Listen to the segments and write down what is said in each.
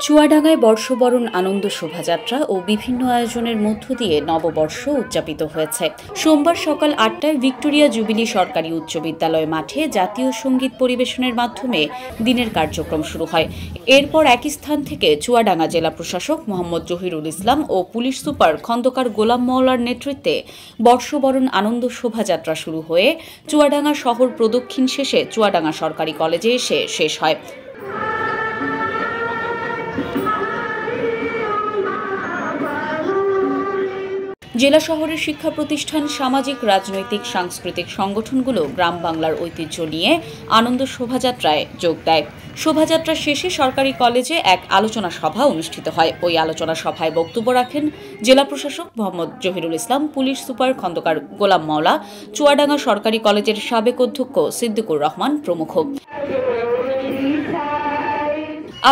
চুয়াডাঙ্গায় বর্ষবরণ আনন্দ শোভাযাত্রা ও বিভিন্ন আয়োজনের মধ্য দিয়ে নববর্ষ উদযাপিত হয়েছে। সোমবার সকাল ৮টায় ভিক্টোরিয়া জুবিলি সরকারি উচ্চ বিদ্যালয় মাঠে জাতীয় সঙ্গীত পরিবেশনের মাধ্যমে দিনের কার্যক্রম শুরু হয়। এরপর একই স্থান থেকে চুয়াডাঙ্গা জেলা প্রশাসক মোহাম্মদ জহিরুল ইসলাম ও পুলিশ সুপার খন্দকার গোলাম মওলার নেতৃত্বে বর্ষবরণ আনন্দ শোভাযাত্রা শুরু হয়ে চুয়াডাঙ্গা শহর প্রদক্ষিণ শেষে চুয়াডাঙ্গা সরকারি কলেজে এসে শেষ হয়। জেলা শহরের শিক্ষা প্রতিষ্ঠান, সামাজিক, রাজনৈতিক, সাংস্কৃতিক সংগঠনগুলো গ্রাম বাংলার ঐতিহ্য নিয়ে আনন্দ শোভাযাত্রায় যোগ দেয়। শোভাযাত্রা শেষে সরকারি কলেজে এক আলোচনা সভা অনুষ্ঠিত হয়। ওই আলোচনা সভায় বক্তব্য রাখেন জেলা প্রশাসক মোহাম্মদ জহিরুল ইসলাম, পুলিশ সুপার খন্দকার গোলাম মওলা, চুয়াডাঙ্গা সরকারি কলেজের সাবেক অধ্যক্ষ সিদ্দিকুর রহমান প্রমুখ।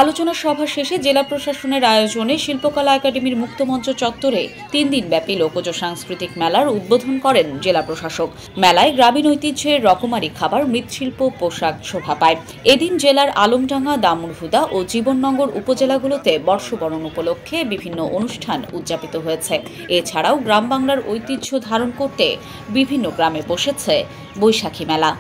আলোচনা সভা শেষে জেলা প্রশাসনের আয়োজনে শিল্পকলা একাডেমির মুক্তমঞ্চ চত্বরে ৩ দিনব্যাপী লোকজ সাংস্কৃতিক মেলার উদ্বোধন করেন জেলা প্রশাসক। মেলায় গ্রামীণ ঐতিহ্যের রকমারি খাবার, মৃৎশিল্প, পোশাক শোভা পায়। এদিন জেলার আলমডাঙ্গা, দামুড়হুদা ও জীবননগর উপজেলাগুলোতে বর্ষবরণ উপলক্ষে বিভিন্ন অনুষ্ঠান উদযাপিত হয়েছে। এছাড়াও গ্রাম বাংলার ঐতিহ্য ধারণ করতে বিভিন্ন গ্রামে বসেছে বৈশাখী মেলা।